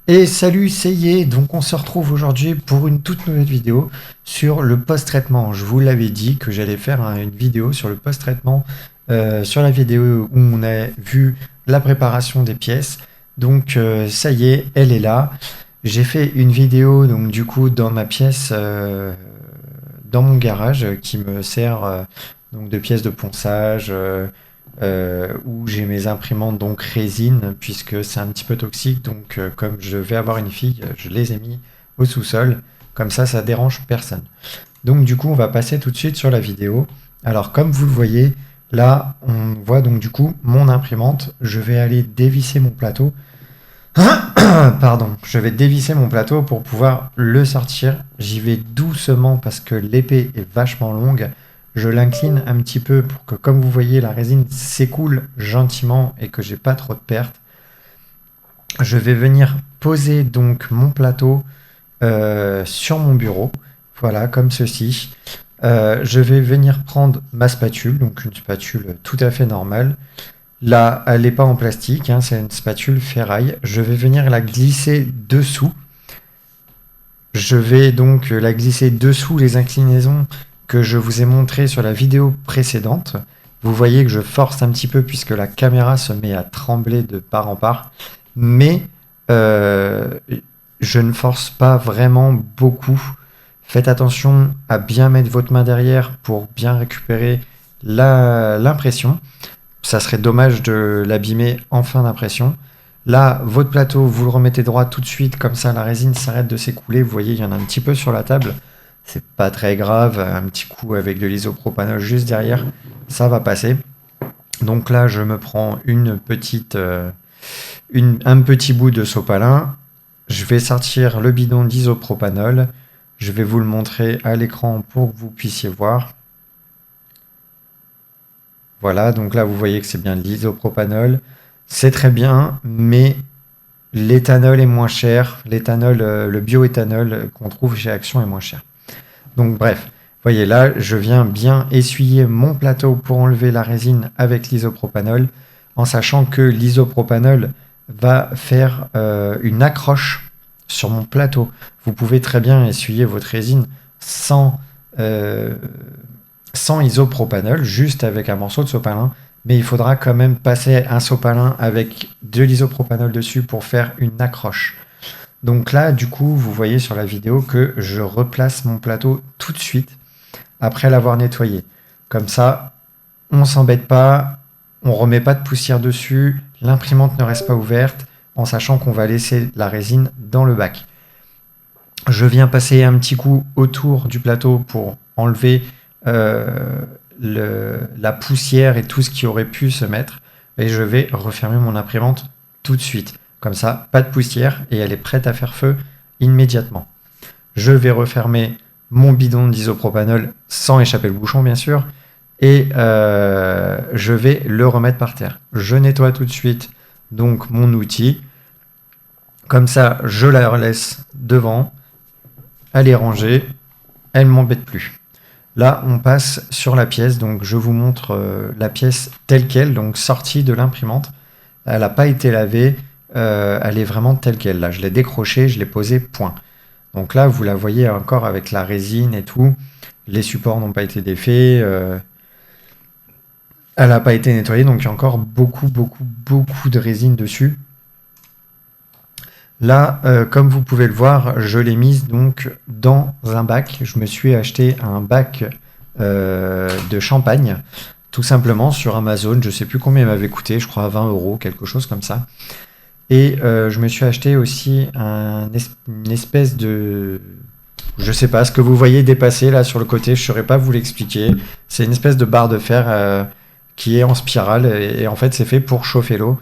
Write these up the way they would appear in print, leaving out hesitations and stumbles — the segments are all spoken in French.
Et salut, c'est Yé. Donc on se retrouve aujourd'hui pour une toute nouvelle vidéo sur le post-traitement. Je vous l'avais dit que j'allais faire une vidéo sur le post-traitement, sur la vidéo où on a vu la préparation des pièces. Donc ça y est, elle est là. J'ai fait une vidéo donc du coup dans ma pièce, dans mon garage, qui me sert donc de pièce de ponçage. Où j'ai mes imprimantes donc résine puisque c'est un petit peu toxique, donc comme je vais avoir une fille, je les ai mis au sous-sol, comme ça dérange personne. Donc du coup on va passer tout de suite sur la vidéo. Alors comme vous le voyez là, on voit donc du coup mon imprimante. Je vais aller dévisser mon plateau. Pardon, je vais dévisser mon plateau pour pouvoir le sortir. J'y vais doucement parce que l'épée est vachement longue. Je l'incline un petit peu pour que, comme vous voyez, la résine s'écoule gentiment et que j'ai pas trop de pertes. Je vais venir poser donc mon plateau sur mon bureau. Voilà, comme ceci. Je vais venir prendre ma spatule, donc une spatule tout à fait normale. Là, elle n'est pas en plastique, hein, c'est une spatule ferraille. Je vais venir la glisser dessous. Je vais donc la glisser dessous les inclinaisons que je vous ai montrées sur la vidéo précédente. Vous voyez que je force un petit peu puisque la caméra se met à trembler de part en part. Mais je ne force pas vraiment beaucoup. Faites attention à bien mettre votre main derrière pour bien récupérer l'impression. Ça serait dommage de l'abîmer en fin d'impression. Là, votre plateau, vous le remettez droit tout de suite, comme ça la résine s'arrête de s'écouler. Vous voyez, il y en a un petit peu sur la table. C'est pas très grave, un petit coup avec de l'isopropanol juste derrière, ça va passer. Donc là, je me prends un petit bout de sopalin. Je vais sortir le bidon d'isopropanol. Je vais vous le montrer à l'écran pour que vous puissiez voir. Voilà, donc là vous voyez que c'est bien de l'isopropanol. C'est très bien, mais l'éthanol est moins cher. L'éthanol, le bioéthanol qu'on trouve chez Action est moins cher. Donc bref, vous voyez là, je viens bien essuyer mon plateau pour enlever la résine avec l'isopropanol, en sachant que l'isopropanol va faire une accroche sur mon plateau. Vous pouvez très bien essuyer votre résine sans, euh, sans isopropanol, juste avec un morceau de sopalin, mais il faudra quand même passer un sopalin avec de l'isopropanol dessus pour faire une accroche. Donc là, du coup, vous voyez sur la vidéo que je replace mon plateau tout de suite après l'avoir nettoyé. Comme ça, on s'embête pas, on remet pas de poussière dessus, l'imprimante ne reste pas ouverte, en sachant qu'on va laisser la résine dans le bac. Je viens passer un petit coup autour du plateau pour enlever la poussière et tout ce qui aurait pu se mettre, et je vais refermer mon imprimante tout de suite. Comme ça, pas de poussière et elle est prête à faire feu immédiatement. Je vais refermer mon bidon d'isopropanol sans échapper le bouchon, bien sûr, et je vais le remettre par terre. Je nettoie tout de suite donc mon outil. Comme ça, je la laisse devant. Elle est rangée. Elle ne m'embête plus. Là, on passe sur la pièce. Donc, je vous montre la pièce telle qu'elle, donc sortie de l'imprimante. Elle n'a pas été lavée. Elle est vraiment telle qu'elle. Là, je l'ai décrochée, je l'ai posée, point. Donc là, vous la voyez encore avec la résine et tout. Les supports n'ont pas été défaits. Elle n'a pas été nettoyée, donc il y a encore beaucoup de résine dessus. Là, comme vous pouvez le voir, je l'ai mise donc dans un bac. Je me suis acheté un bac de champagne, tout simplement sur Amazon. Je ne sais plus combien il m'avait coûté, je crois à 20 euros, quelque chose comme ça. Et je me suis acheté aussi une espèce de... Je sais pas, ce que vous voyez dépasser là sur le côté, je ne saurais pas vous l'expliquer. C'est une espèce de barre de fer qui est en spirale et en fait c'est fait pour chauffer l'eau.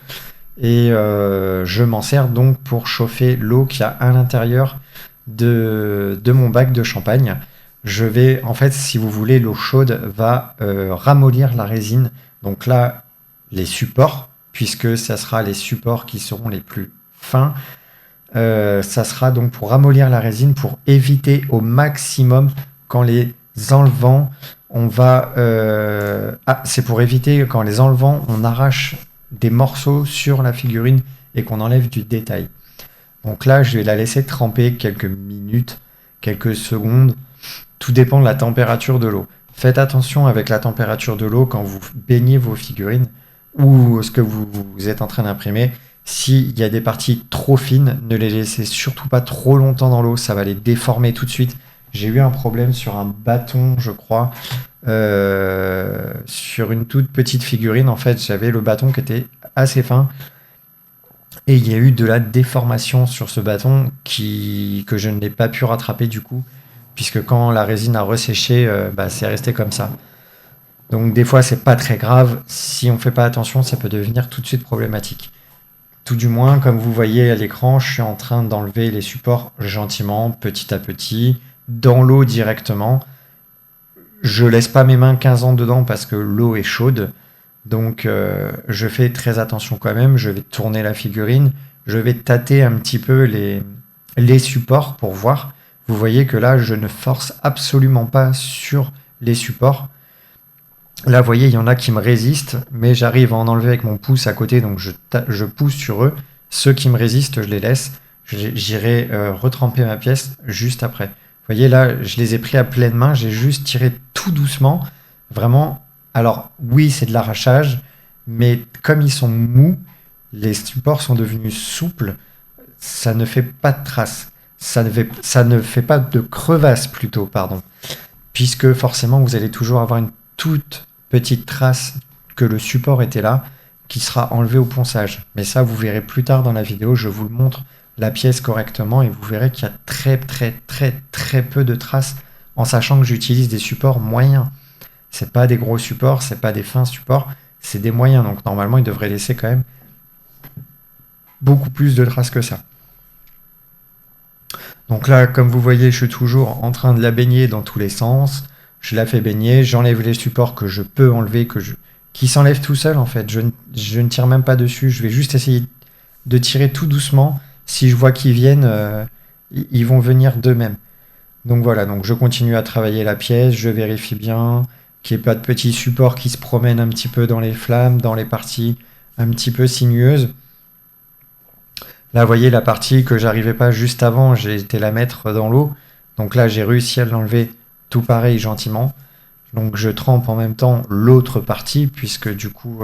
Et je m'en sers donc pour chauffer l'eau qu'il y a à l'intérieur de mon bac de champagne. Je vais, en fait, si vous voulez, l'eau chaude va ramollir la résine. Donc là, les supports, puisque ça sera les supports qui seront les plus fins, ça sera donc pour ramollir la résine, pour éviter au maximum qu'en les enlevant, on va... c'est pour éviter qu'en les enlevant, on arrache des morceaux sur la figurine et qu'on enlève du détail. Donc là, je vais la laisser tremper quelques minutes, quelques secondes. Tout dépend de la température de l'eau. Faites attention avec la température de l'eau quand vous baignez vos figurines ou ce que vous êtes en train d'imprimer. S'il y a des parties trop fines, ne les laissez surtout pas trop longtemps dans l'eau, ça va les déformer tout de suite. J'ai eu un problème sur un bâton, je crois, sur une toute petite figurine. En fait, j'avais le bâton qui était assez fin et il y a eu de la déformation sur ce bâton que je n'ai pas pu rattraper du coup, puisque quand la résine a resséché, c'est resté comme ça. Donc des fois, c'est pas très grave. Si on fait pas attention, ça peut devenir tout de suite problématique. Tout du moins, comme vous voyez à l'écran, je suis en train d'enlever les supports gentiment, petit à petit, dans l'eau directement. Je laisse pas mes mains 15 ans dedans parce que l'eau est chaude. Donc je fais très attention quand même. Je vais tourner la figurine. Je vais tâter un petit peu les supports pour voir. Vous voyez que là, je ne force absolument pas sur les supports. Là, vous voyez, il y en a qui me résistent, mais j'arrive à en enlever avec mon pouce à côté, donc je pousse sur eux. Ceux qui me résistent, je les laisse. J'irai retremper ma pièce juste après. Vous voyez, là, je les ai pris à pleine main, j'ai juste tiré tout doucement. Vraiment, alors oui, c'est de l'arrachage, mais comme ils sont mous, les supports sont devenus souples, ça ne fait pas de traces. Ça ne fait pas de crevasse plutôt, pardon. Puisque forcément, vous allez toujours avoir une toute petite trace que le support était là, qui sera enlevée au ponçage. Mais ça, vous verrez plus tard dans la vidéo, je vous le montre la pièce correctement et vous verrez qu'il y a très peu de traces en sachant que j'utilise des supports moyens. C'est pas des gros supports, c'est pas des fins supports, c'est des moyens. Donc normalement, il devrait laisser quand même beaucoup plus de traces que ça. Donc là, comme vous voyez, je suis toujours en train de la baigner dans tous les sens. Je la fais baigner, j'enlève les supports que je peux enlever, qui s'enlèvent tout seul en fait. Je ne tire même pas dessus, je vais juste essayer de tirer tout doucement. Si je vois qu'ils viennent, ils vont venir d'eux-mêmes. Donc voilà, donc je continue à travailler la pièce, je vérifie bien qu'il n'y ait pas de petits supports qui se promènent un petit peu dans les flammes, dans les parties un petit peu sinueuses. Là, vous voyez la partie que j'arrivais pas juste avant, j'ai été la mettre dans l'eau. Donc là, j'ai réussi à l'enlever tout pareil gentiment. Donc je trempe en même temps l'autre partie, puisque du coup,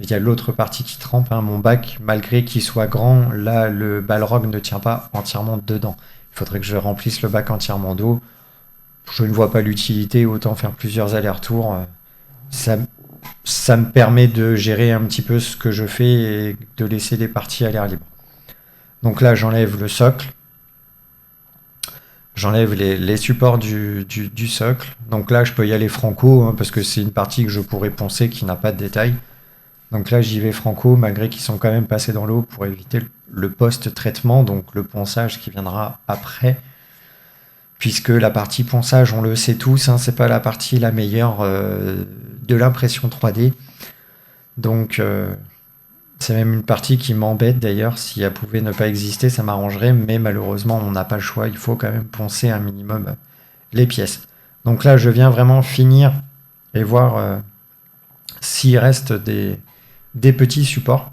il y a l'autre partie qui trempe. Hein. Mon bac, malgré qu'il soit grand, là, le balrog ne tient pas entièrement dedans. Il faudrait que je remplisse le bac entièrement d'eau. Je ne vois pas l'utilité, autant faire plusieurs allers-retours. Ça me permet de gérer un petit peu ce que je fais et de laisser les parties à l'air libre. Donc là, j'enlève le socle. J'enlève les supports du socle. Donc là, je peux y aller franco, hein, parce que c'est une partie que je pourrais poncer qui n'a pas de détails. Donc là, j'y vais franco, malgré qu'ils sont quand même passés dans l'eau pour éviter le post-traitement, donc le ponçage qui viendra après. Puisque la partie ponçage, on le sait tous, hein, c'est pas la partie la meilleure de l'impression 3D. Donc c'est même une partie qui m'embête d'ailleurs. Si elle pouvait ne pas exister, ça m'arrangerait, mais malheureusement, on n'a pas le choix. Il faut quand même poncer un minimum les pièces. Donc là, je viens vraiment finir et voir s'il reste des petits supports.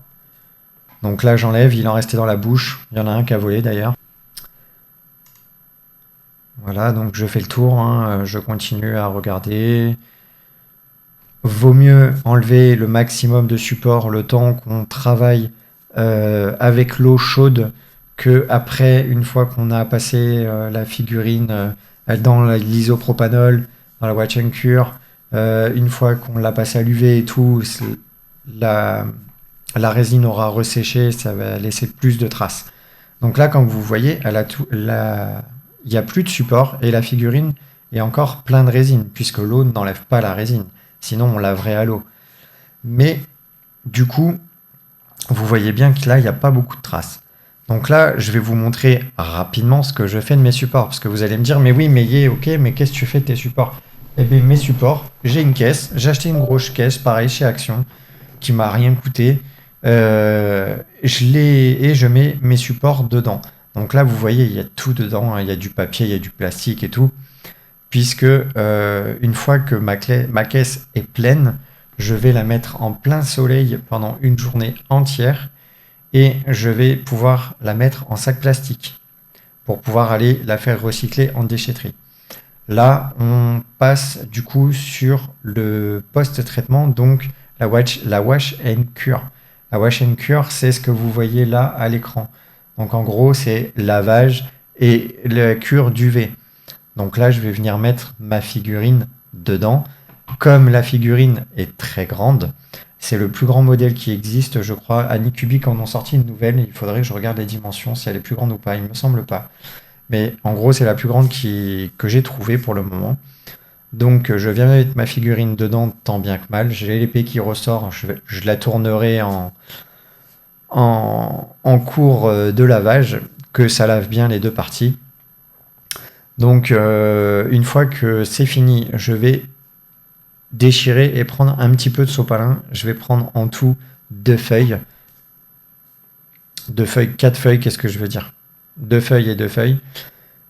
Donc là, j'enlève, il en restait dans la bouche. Il y en a un qui a volé d'ailleurs. Voilà, donc je fais le tour, hein, je continue à regarder. Vaut mieux enlever le maximum de support le temps qu'on travaille avec l'eau chaude que après, une fois qu'on a passé la figurine dans l'isopropanol, dans la watch and cure, une fois qu'on l'a passé à l'UV et tout, la résine aura resséché, ça va laisser plus de traces. Donc là, comme vous voyez, il n'y a plus de support et la figurine est encore plein de résine, puisque l'eau n'enlève pas la résine. Sinon, on laverait à l'eau. Mais du coup, vous voyez bien que là, il n'y a pas beaucoup de traces. Donc là, je vais vous montrer rapidement ce que je fais de mes supports. Parce que vous allez me dire, mais oui, mais ok, mais qu'est-ce que tu fais de tes supports? Eh bien, mes supports, j'ai une caisse. J'ai acheté une grosse caisse, pareil, chez Action, qui m'a rien coûté. Je mets mes supports dedans. Donc là, vous voyez, il y a tout dedans. Hein. Il y a du papier, il y a du plastique et tout. Puisque une fois que ma caisse est pleine, je vais la mettre en plein soleil pendant une journée entière. et je vais pouvoir la mettre en sac plastique pour pouvoir aller la faire recycler en déchetterie. Là, on passe du coup sur le post-traitement, donc la wash and cure. La wash and cure, c'est ce que vous voyez là à l'écran. Donc en gros, c'est lavage et la cure d'UV. Donc là, je vais venir mettre ma figurine dedans. Comme la figurine est très grande, c'est le plus grand modèle qui existe, je crois. Anycubic en ont sorti une nouvelle. Il faudrait que je regarde les dimensions, si elle est plus grande ou pas. Il me semble pas. Mais en gros, c'est la plus grande que j'ai trouvée pour le moment. Donc, je viens mettre ma figurine dedans tant bien que mal. J'ai l'épée qui ressort. Je la tournerai en cours de lavage, que ça lave bien les deux parties. Donc, une fois que c'est fini, je vais déchirer et prendre un petit peu de sopalin. Je vais prendre en tout 2 feuilles. 2 feuilles, 4 feuilles, qu'est-ce que je veux dire? 2 feuilles et 2 feuilles.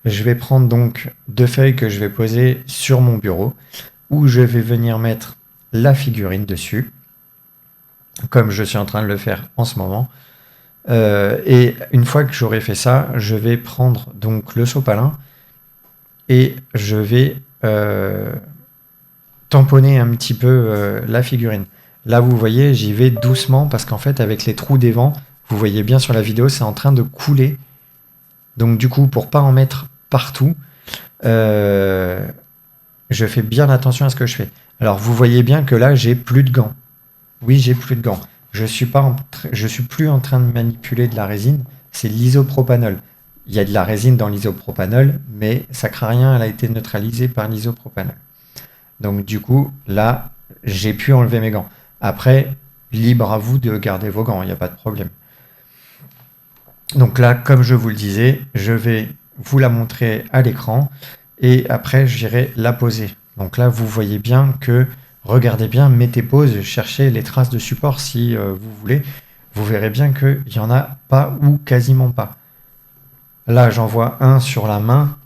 Je vais prendre donc 2 feuilles que je vais poser sur mon bureau, où je vais venir mettre la figurine dessus, comme je suis en train de le faire en ce moment. Et une fois que j'aurai fait ça, je vais prendre donc le sopalin et je vais tamponner un petit peu la figurine. Là, vous voyez, j'y vais doucement parce qu'en fait, avec les trous des vents, vous voyez bien sur la vidéo, c'est en train de couler. Donc du coup, pour pas en mettre partout, je fais bien attention à ce que je fais. Alors, vous voyez bien que là, j'ai plus de gants. Oui, j'ai plus de gants. Je suis plus en train de manipuler de la résine, c'est l'isopropanol. Il y a de la résine dans l'isopropanol, mais ça craint rien, elle a été neutralisée par l'isopropanol. Donc du coup, là, j'ai pu enlever mes gants. Après, libre à vous de garder vos gants, il n'y a pas de problème. Donc là, comme je vous le disais, je vais vous la montrer à l'écran et après, j'irai la poser. Donc là, vous voyez bien que, regardez bien, mettez pause, cherchez les traces de support si vous voulez. Vous verrez bien qu'il n'y en a pas ou quasiment pas. Là, j'en vois un sur la main,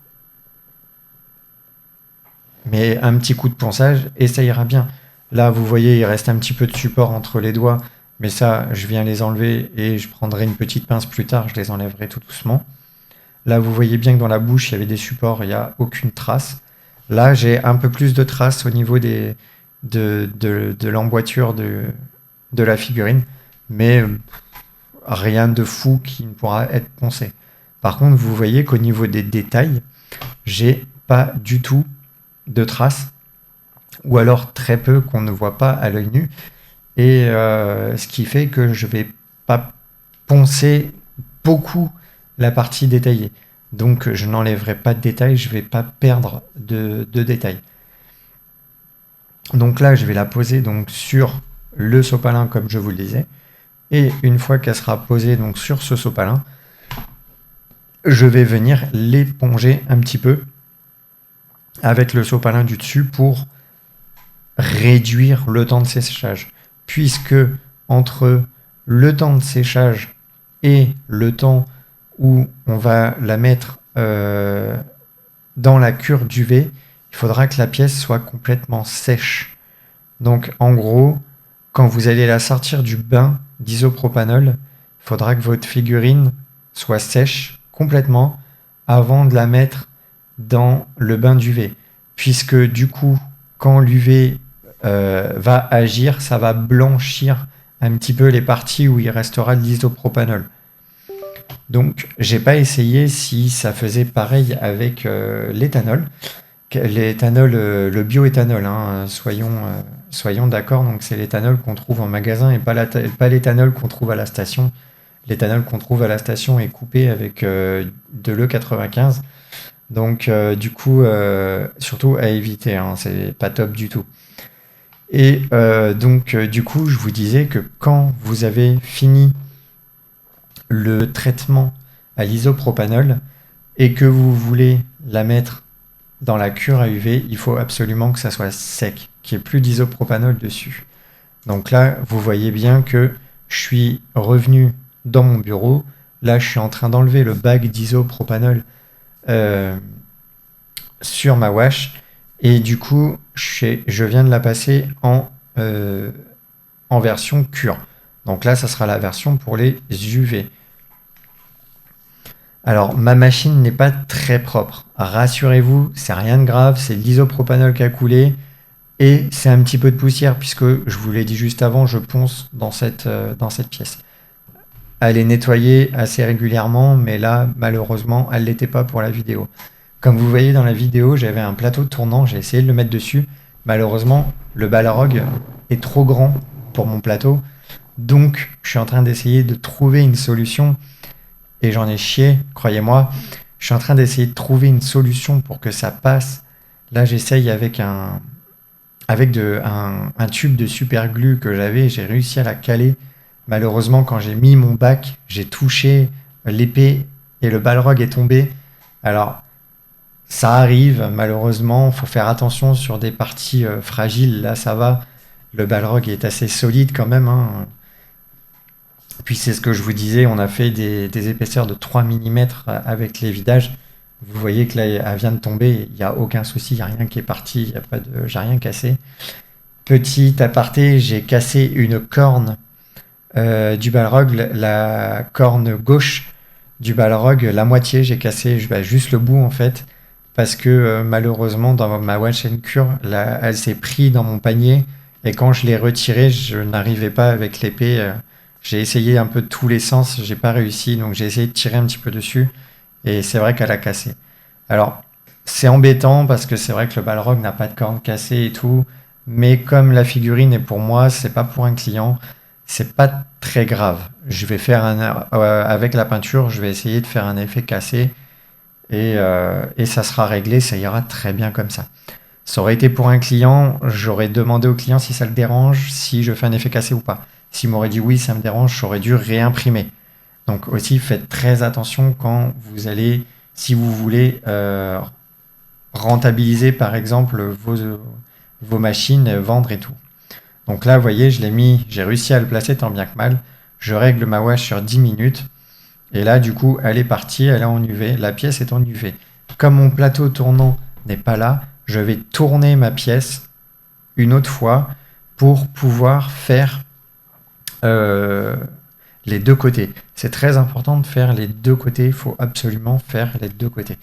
mais un petit coup de ponçage et ça ira bien. Là, vous voyez, il reste un petit peu de support entre les doigts, mais ça, je viens les enlever et je prendrai une petite pince plus tard, je les enlèverai tout doucement. Là, vous voyez bien que dans la bouche, il y avait des supports, il n'y a aucune trace. Là, j'ai un peu plus de traces au niveau de l'emboîture de la figurine, mais rien de fou qui ne pourra être poncé. Par contre, vous voyez qu'au niveau des détails, j'ai pas du tout de traces, ou alors très peu qu'on ne voit pas à l'œil nu, et ce qui fait que je vais pas poncer beaucoup la partie détaillée. Donc je n'enlèverai pas de détails, je vais pas perdre de détails. Donc là, je vais la poser donc sur le sopalin comme je vous le disais. Et une fois qu'elle sera posée donc sur ce sopalin, je vais venir l'éponger un petit peu avec le sopalin du dessus pour réduire le temps de séchage. Puisque entre le temps de séchage et le temps où on va la mettre dans la cure d'UV, il faudra que la pièce soit complètement sèche. Donc en gros, quand vous allez la sortir du bain d'isopropanol, il faudra que votre figurine soit sèche complètement avant de la mettre dans le bain d'UV. Puisque du coup, quand l'UV va agir, ça va blanchir un petit peu les parties où il restera de l'isopropanol. Donc, j'ai pas essayé si ça faisait pareil avec l'éthanol. L'éthanol, le bioéthanol, hein, soyons d'accord. Donc, c'est l'éthanol qu'on trouve en magasin et pas l'éthanol qu'on trouve à la station. L'éthanol qu'on trouve à la station est coupé avec de l'E95. Donc, du coup, surtout à éviter, hein, c'est pas top du tout. Et donc, du coup, je vous disais que quand vous avez fini le traitement à l'isopropanol et que vous voulez la mettre dans la cure à UV, il faut absolument que ça soit sec, qu'il n'y ait plus d'isopropanol dessus. Donc là, vous voyez bien que je suis revenu dans mon bureau. Là, je suis en train d'enlever le bac d'isopropanol sur ma wash. Et du coup, je viens de la passer en version cure. Donc là, ça sera la version pour les UV. Alors, ma machine n'est pas très propre. Rassurez-vous, c'est rien de grave, c'est l'isopropanol qui a coulé et c'est un petit peu de poussière puisque, je vous l'ai dit juste avant, je ponce dans cette pièce. Elle est nettoyée assez régulièrement, mais là, malheureusement, elle ne l'était pas pour la vidéo. Comme vous voyez dans la vidéo, j'avais un plateau tournant, j'ai essayé de le mettre dessus. Malheureusement, le Balrog est trop grand pour mon plateau. Donc, je suis en train d'essayer de trouver une solution. Et j'en ai chié, croyez-moi. Je suis en train d'essayer de trouver une solution pour que ça passe. Là, j'essaye avec un tube de super glue que j'avais. J'ai réussi à la caler. Malheureusement, quand j'ai mis mon bac, j'ai touché l'épée et le Balrog est tombé. Alors, ça arrive, malheureusement. Il faut faire attention sur des parties fragiles. Là, ça va. Le Balrog est assez solide quand même, hein. Puis c'est ce que je vous disais, on a fait des épaisseurs de 3 mm avec les vidages. Vous voyez que là, elle vient de tomber, il n'y a aucun souci, il n'y a rien qui est parti, j'ai rien cassé. Petit aparté, j'ai cassé une corne du Balrog, la corne gauche du Balrog, la moitié, j'ai cassé juste le bout en fait, parce que malheureusement dans ma One and Cure, elle s'est prise dans mon panier, et quand je l'ai retirée, je n'arrivais pas avec l'épée. J'ai essayé un peu de tous les sens, j'ai pas réussi, donc j'ai essayé de tirer un petit peu dessus, et c'est vrai qu'elle a cassé. Alors, c'est embêtant parce que c'est vrai que le Balrog n'a pas de corne cassée et tout, mais comme la figurine est pour moi, c'est pas pour un client, c'est pas très grave. Je vais faire avec la peinture, je vais essayer de faire un effet cassé, et ça sera réglé, ça ira très bien comme ça. Ça aurait été pour un client, j'aurais demandé au client si ça le dérange, si je fais un effet cassé ou pas. S'il m'aurait dit oui, ça me dérange, j'aurais dû réimprimer. Donc aussi, faites très attention quand vous allez, si vous voulez rentabiliser par exemple vos machines, vendre et tout. Donc là, vous voyez, j'ai réussi à le placer tant bien que mal. Je règle ma wash sur 10 minutes. Et là, du coup, elle est partie, elle est en UV. La pièce est en UV. Comme mon plateau tournant n'est pas là, je vais tourner ma pièce une autre fois pour pouvoir faire les deux côtés. C'est très important de faire les deux côtés. Il faut absolument faire les deux côtés.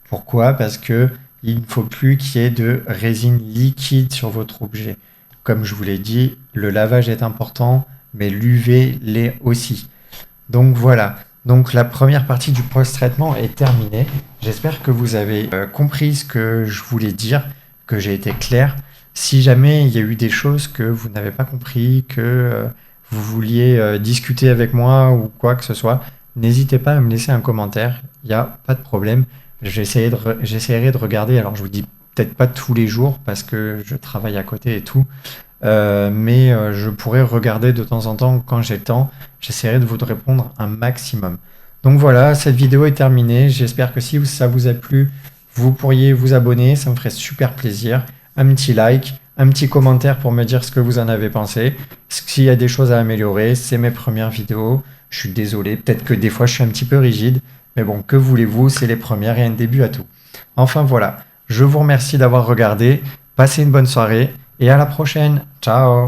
Pourquoi? Parce que il ne faut plus qu'il y ait de résine liquide sur votre objet. Comme je vous l'ai dit, le lavage est important, mais l'UV l'est aussi. Donc voilà. Donc la première partie du post-traitement est terminée. J'espère que vous avez compris ce que je voulais dire, que j'ai été clair. Si jamais il y a eu des choses que vous n'avez pas compris, que vous vouliez discuter avec moi ou quoi que ce soit, n'hésitez pas à me laisser un commentaire. Il n'y a pas de problème. J'essaierai de regarder. Alors je vous dis peut-être pas tous les jours parce que je travaille à côté et tout. Mais je pourrais regarder de temps en temps quand j'ai le temps. J'essaierai de vous répondre un maximum. Donc voilà, cette vidéo est terminée. J'espère que si ça vous a plu, vous pourriez vous abonner. Ça me ferait super plaisir. Un petit like, un petit commentaire pour me dire ce que vous en avez pensé. S'il y a des choses à améliorer, c'est mes premières vidéos. Je suis désolé, peut-être que des fois je suis un petit peu rigide. Mais bon, que voulez-vous, c'est les premières et un début à tout. Enfin voilà, je vous remercie d'avoir regardé. Passez une bonne soirée et à la prochaine. Ciao!